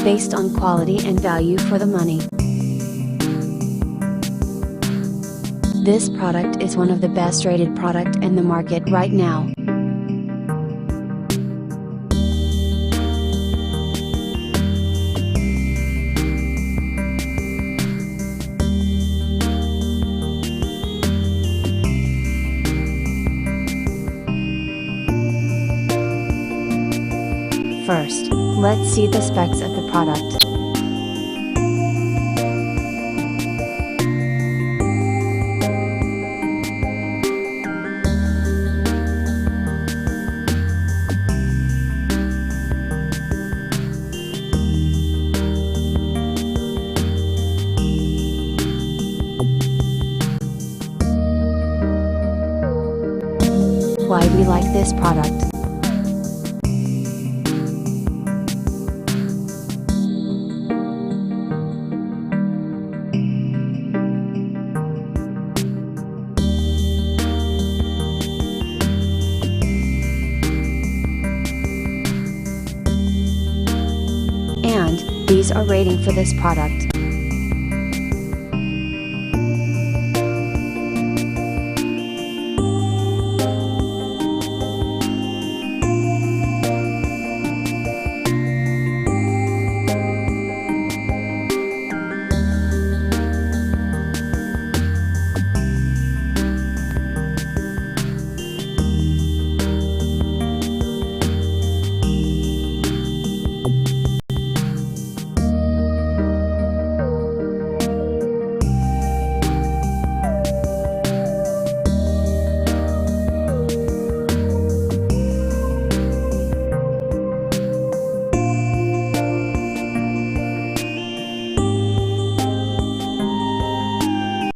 based on quality and value for the money. This product is one of the best rated product in the market right now. First, let's see the specs of the product. Why we like this product. And these are rating for this product.